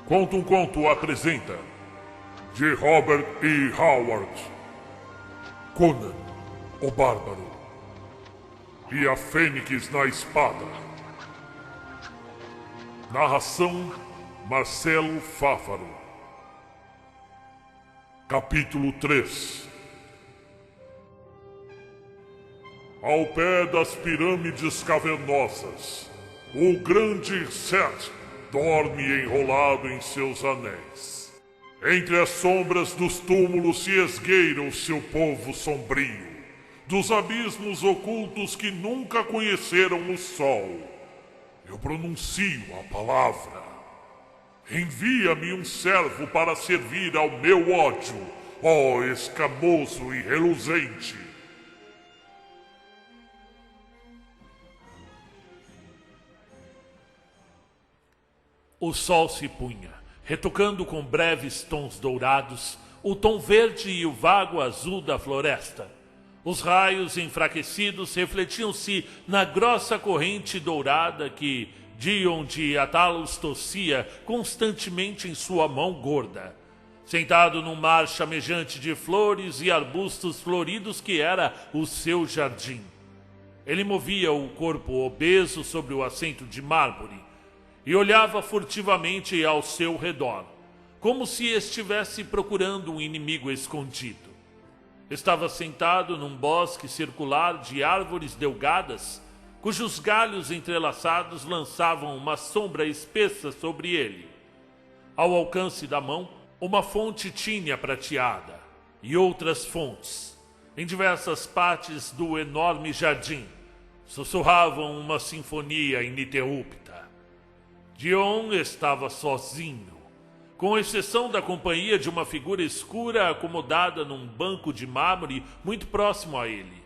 Conta um Conto apresenta de Robert E. Howard, Conan, o Bárbaro e a Fênix na Espada. Narração Marcelo Fáfaro. Capítulo 3. Ao pé das pirâmides cavernosas, o grande Set dorme enrolado em seus anéis. Entre as sombras dos túmulos se esgueira o seu povo sombrio, dos abismos ocultos que nunca conheceram o sol. Eu pronuncio a palavra. Envia-me um servo para servir ao meu ódio, ó escamoso e reluzente. O sol se punha, retocando com breves tons dourados o tom verde e o vago azul da floresta. Os raios enfraquecidos refletiam-se na grossa corrente dourada que Dion de Atalos tossia constantemente em sua mão gorda. Sentado num mar chamejante de flores e arbustos floridos que era o seu jardim. Ele movia o corpo obeso sobre o assento de mármore e olhava furtivamente ao seu redor, como se estivesse procurando um inimigo escondido. Estava sentado num bosque circular de árvores delgadas, cujos galhos entrelaçados lançavam uma sombra espessa sobre ele. Ao alcance da mão, uma fonte tínia prateada e outras fontes, em diversas partes do enorme jardim, sussurravam uma sinfonia ininterrupta. Dion estava sozinho, com exceção da companhia de uma figura escura acomodada num banco de mármore muito próximo a ele,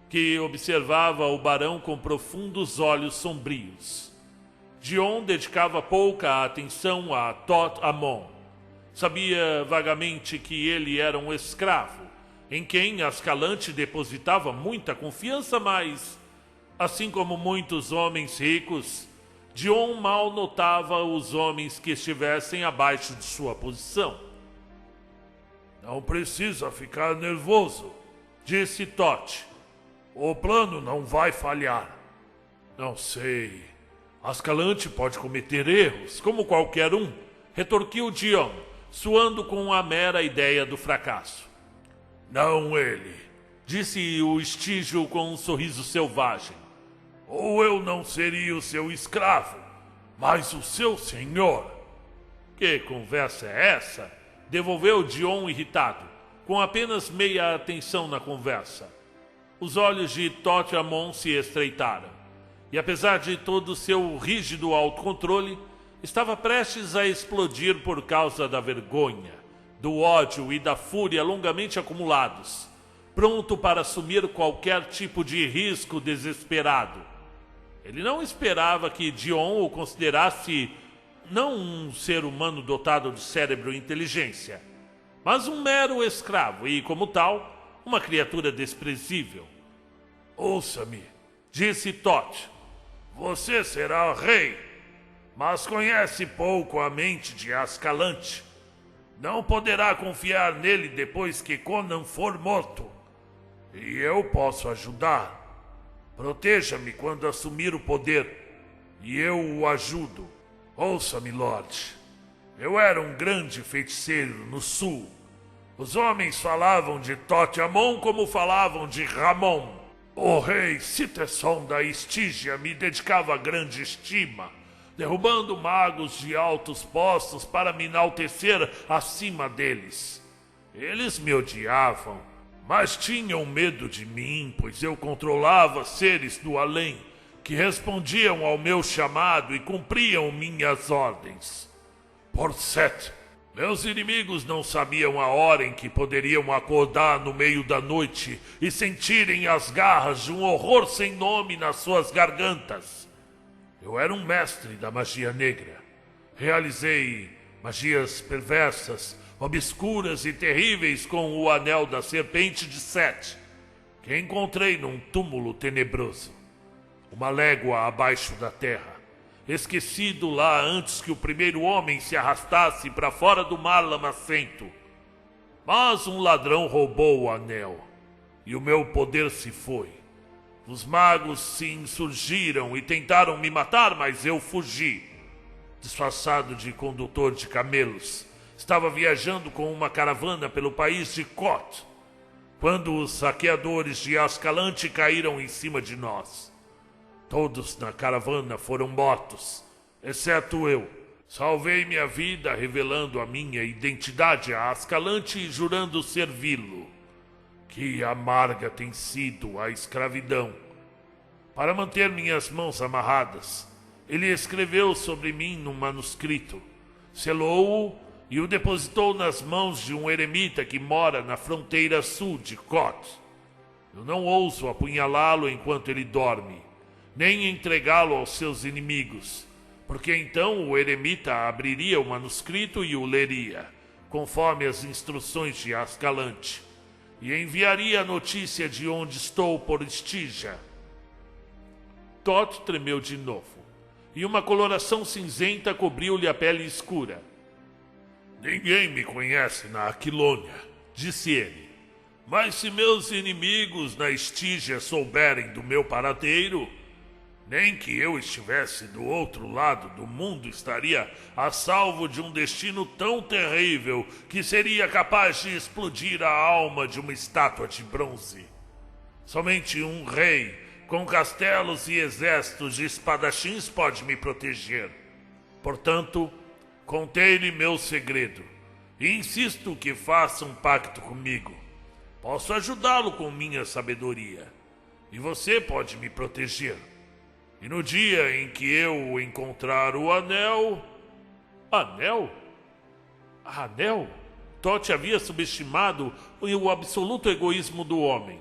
que observava o barão com profundos olhos sombrios. Dion dedicava pouca atenção a Tot Amon. Sabia vagamente que ele era um escravo, em quem Ascalante depositava muita confiança, mas, assim como muitos homens ricos, Dion mal notava os homens que estivessem abaixo de sua posição. Não precisa ficar nervoso, disse Tot. O plano não vai falhar. Não sei. Ascalante pode cometer erros, como qualquer um, retorquiu Dion, suando com a mera ideia do fracasso. Não ele, disse o estígio com um sorriso selvagem. Ou eu não seria o seu escravo, mas o seu senhor. Que conversa é essa? Devolveu Dion irritado, com apenas meia atenção na conversa. Os olhos de Tot Amon se estreitaram, e apesar de todo o seu rígido autocontrole, estava prestes a explodir por causa da vergonha, do ódio e da fúria longamente acumulados, pronto para assumir qualquer tipo de risco desesperado. Ele não esperava que Dion o considerasse não um ser humano dotado de cérebro e inteligência, mas um mero escravo e, como tal, uma criatura desprezível. Ouça-me, disse Tot. Você será rei, mas conhece pouco a mente de Ascalante. Não poderá confiar nele depois que Conan for morto. E eu posso ajudar. Proteja-me quando assumir o poder, e eu o ajudo. Ouça-me, Lorde. Eu era um grande feiticeiro no sul. Os homens falavam de Tot Amon como falavam de Ramon. O rei Citesson da Estígia me dedicava grande estima, derrubando magos de altos postos para me enaltecer acima deles. Eles me odiavam, mas tinham medo de mim, pois eu controlava seres do além, que respondiam ao meu chamado e cumpriam minhas ordens. Por Set, meus inimigos não sabiam a hora em que poderiam acordar no meio da noite e sentirem as garras de um horror sem nome nas suas gargantas. Eu era um mestre da magia negra. Realizei magias perversas, obscuras e terríveis com o anel da serpente de Set, que encontrei num túmulo tenebroso, uma légua abaixo da terra, esquecido lá antes que o primeiro homem se arrastasse para fora do mar lamacento. Mas um ladrão roubou o anel, e o meu poder se foi. Os magos se insurgiram e tentaram me matar, mas eu fugi. Disfarçado de condutor de camelos, estava viajando com uma caravana pelo país de Kot, quando os saqueadores de Ascalante caíram em cima de nós. Todos na caravana foram mortos, exceto eu. Salvei minha vida revelando a minha identidade a Ascalante e jurando servi-lo. Que amarga tem sido a escravidão. Para manter minhas mãos amarradas, ele escreveu sobre mim num manuscrito, selou-o e o depositou nas mãos de um eremita que mora na fronteira sul de Kot. Eu não ouso apunhalá-lo enquanto ele dorme, nem entregá-lo aos seus inimigos, porque então o eremita abriria o manuscrito e o leria, conforme as instruções de Ascalante, e enviaria a notícia de onde estou por Estígia. Tot tremeu de novo, e uma coloração cinzenta cobriu-lhe a pele escura. Ninguém me conhece na Aquilônia, disse ele, mas se meus inimigos na Estígia souberem do meu paradeiro, nem que eu estivesse do outro lado do mundo estaria a salvo de um destino tão terrível que seria capaz de explodir a alma de uma estátua de bronze. Somente um rei com castelos e exércitos de espadachins pode me proteger. Portanto, contei-lhe meu segredo e insisto que faça um pacto comigo. Posso ajudá-lo com minha sabedoria e você pode me proteger. E no dia em que eu encontrar o anel... Anel? Anel? Tot havia subestimado o absoluto egoísmo do homem.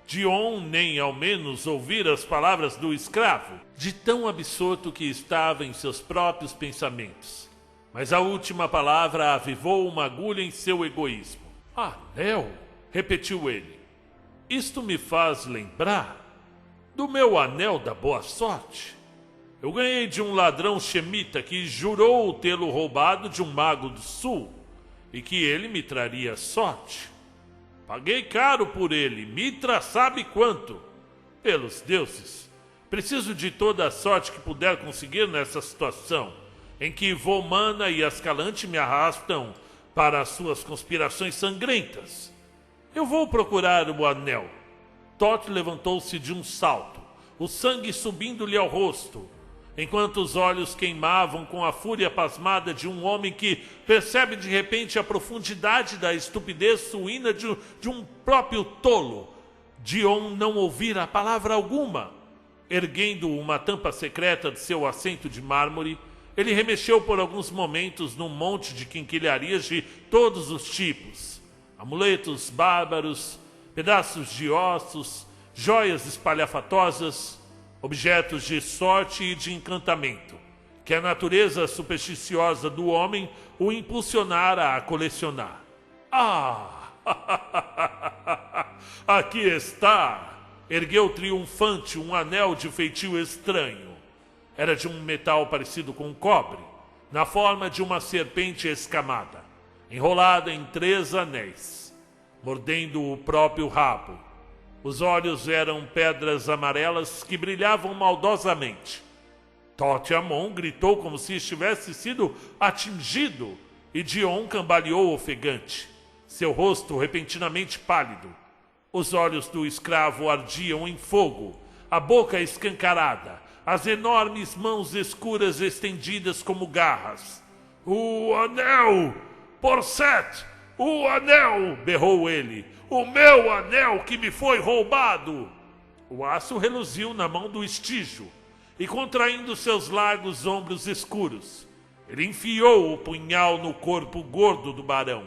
Dion nem ao menos ouvira as palavras do escravo, de tão absorto que estava em seus próprios pensamentos. Mas a última palavra avivou uma agulha em seu egoísmo. Anel? Repetiu ele. Isto me faz lembrar do meu anel da boa sorte. Eu ganhei de um ladrão xemita que jurou tê-lo roubado de um mago do sul e que ele me traria sorte. Paguei caro por ele, Mitra sabe quanto. Pelos deuses, preciso de toda a sorte que puder conseguir nessa situação, em que Volmana e Ascalante me arrastam para as suas conspirações sangrentas. Eu vou procurar o anel. Tot levantou-se de um salto, o sangue subindo-lhe ao rosto, enquanto os olhos queimavam com a fúria pasmada de um homem que percebe de repente a profundidade da estupidez suína de um próprio tolo. Dion não ouvira palavra alguma. Erguendo uma tampa secreta de seu assento de mármore, ele remexeu por alguns momentos num monte de quinquilharias de todos os tipos. Amuletos bárbaros, pedaços de ossos, joias espalhafatosas, objetos de sorte e de encantamento, que a natureza supersticiosa do homem o impulsionara a colecionar. Ah! Aqui está! Ergueu triunfante um anel de feitio estranho. Era de um metal parecido com cobre, na forma de uma serpente escamada, enrolada em 3 anéis, mordendo o próprio rabo. Os olhos eram pedras amarelas que brilhavam maldosamente. Tot Amon gritou como se estivesse sido atingido, e Dion cambaleou ofegante, seu rosto repentinamente pálido. Os olhos do escravo ardiam em fogo, a boca escancarada, as enormes mãos escuras estendidas como garras. O anel! Por Set! O anel! Berrou ele. O meu anel que me foi roubado! O aço reluziu na mão do estígio, e contraindo seus largos ombros escuros, ele enfiou o punhal no corpo gordo do barão.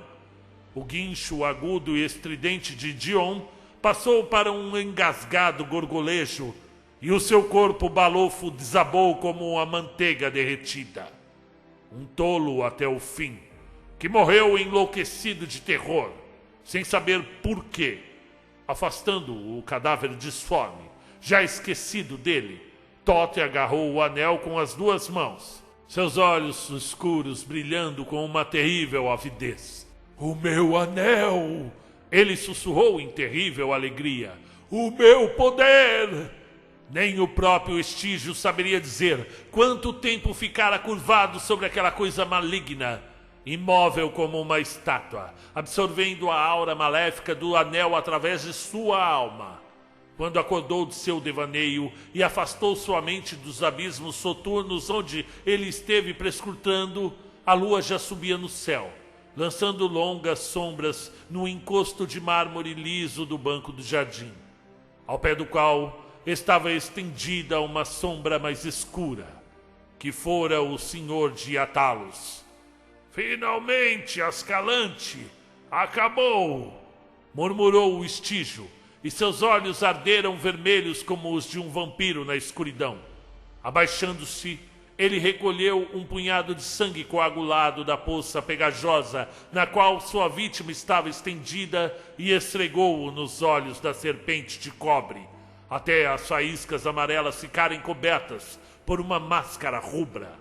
O guincho agudo e estridente de Dion passou para um engasgado gorgolejo, e o seu corpo balofo desabou como uma manteiga derretida. Um tolo até o fim, que morreu enlouquecido de terror, sem saber por quê. Afastando o cadáver disforme, já esquecido dele, Toth agarrou o anel com as duas mãos, seus olhos escuros brilhando com uma terrível avidez. "O meu anel!" Ele sussurrou em terrível alegria. "O meu poder!" Nem o próprio Estígio saberia dizer quanto tempo ficara curvado sobre aquela coisa maligna, imóvel como uma estátua, absorvendo a aura maléfica do anel através de sua alma. Quando acordou de seu devaneio e afastou sua mente dos abismos soturnos onde ele esteve prescrutando, a lua já subia no céu, lançando longas sombras no encosto de mármore liso do banco do jardim, ao pé do qual estava estendida uma sombra mais escura, que fora o senhor de Atalos. "Finalmente, Ascalante! Acabou!" murmurou o Estígio, e seus olhos arderam vermelhos como os de um vampiro na escuridão. Abaixando-se, ele recolheu um punhado de sangue coagulado da poça pegajosa na qual sua vítima estava estendida e esfregou-o nos olhos da serpente de cobre, até as faíscas amarelas ficarem cobertas por uma máscara rubra.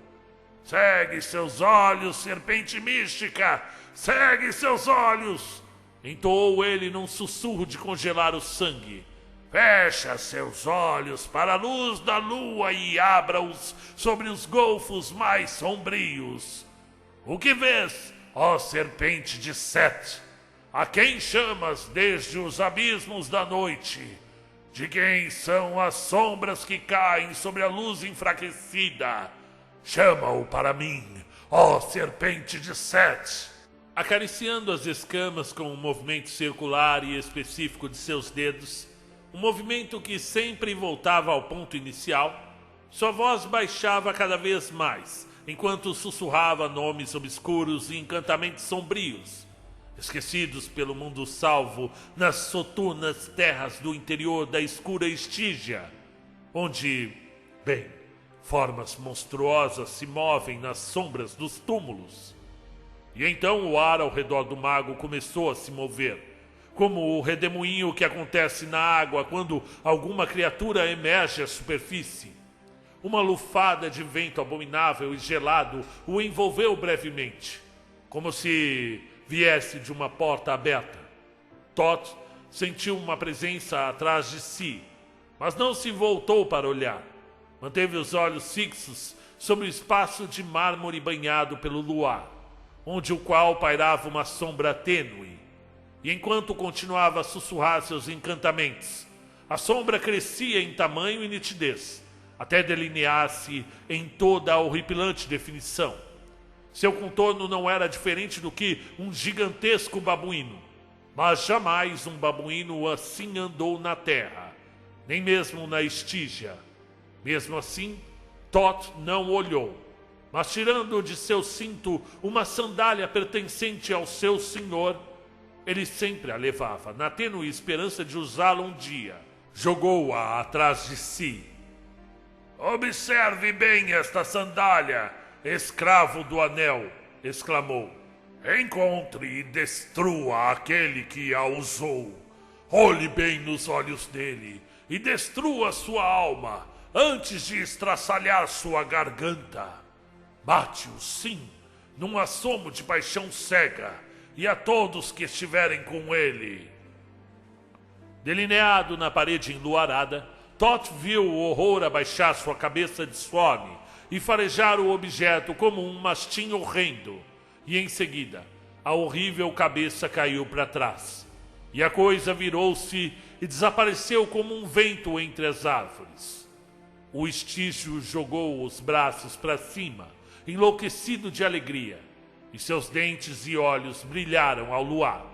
"Segue seus olhos, serpente mística! Segue seus olhos!" entoou ele num sussurro de congelar o sangue. "Fecha seus olhos para a luz da lua e abra-os sobre os golfos mais sombrios. O que vês, ó serpente de Set? A quem chamas desde os abismos da noite? De quem são as sombras que caem sobre a luz enfraquecida? Chama-o para mim, ó serpente de Set!" Acariciando as escamas com um movimento circular e específico de seus dedos, um movimento que sempre voltava ao ponto inicial, sua voz baixava cada vez mais, enquanto sussurrava nomes obscuros e encantamentos sombrios, esquecidos pelo mundo salvo nas soturnas terras do interior da escura Estígia, onde, bem, formas monstruosas se movem nas sombras dos túmulos. E então o ar ao redor do mago começou a se mover, como o redemoinho que acontece na água quando alguma criatura emerge à superfície. Uma lufada de vento abominável e gelado o envolveu brevemente, como se viesse de uma porta aberta. Toth sentiu uma presença atrás de si, mas não se voltou para olhar. Manteve os olhos fixos sobre o espaço de mármore banhado pelo luar, onde o qual pairava uma sombra tênue. E enquanto continuava a sussurrar seus encantamentos, a sombra crescia em tamanho e nitidez, até delinear-se em toda a horripilante definição. Seu contorno não era diferente do que um gigantesco babuíno, mas jamais um babuíno assim andou na terra, nem mesmo na Estígia. Mesmo assim, Toth não olhou, mas tirando de seu cinto uma sandália pertencente ao seu senhor, ele sempre a levava, na tênue esperança de usá-la um dia. Jogou-a atrás de si. "Observe bem esta sandália, escravo do anel!" exclamou. "Encontre e destrua aquele que a usou. Olhe bem nos olhos dele e destrua sua alma antes de estraçalhar sua garganta. Mate-o, sim, num assomo de paixão cega, e a todos que estiverem com ele." Delineado na parede enluarada, Toth viu o horror abaixar sua cabeça disforme e farejar o objeto como um mastim horrendo, e em seguida a horrível cabeça caiu para trás, e a coisa virou-se e desapareceu como um vento entre as árvores. O Estígio jogou os braços para cima, enlouquecido de alegria, e seus dentes e olhos brilharam ao luar.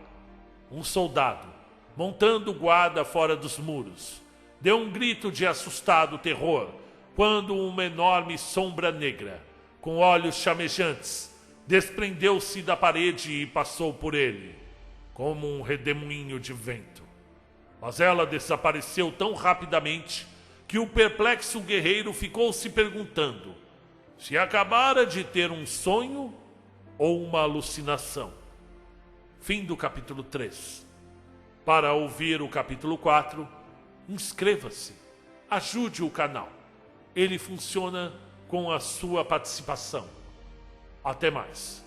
Um soldado, montando guarda fora dos muros, deu um grito de assustado terror quando uma enorme sombra negra, com olhos chamejantes, desprendeu-se da parede e passou por ele, como um redemoinho de vento. Mas ela desapareceu tão rapidamente que o perplexo guerreiro ficou se perguntando se acabara de ter um sonho ou uma alucinação. Fim do capítulo 3. Para ouvir o capítulo 4, inscreva-se, ajude o canal. ele funciona com a sua participação. Até mais.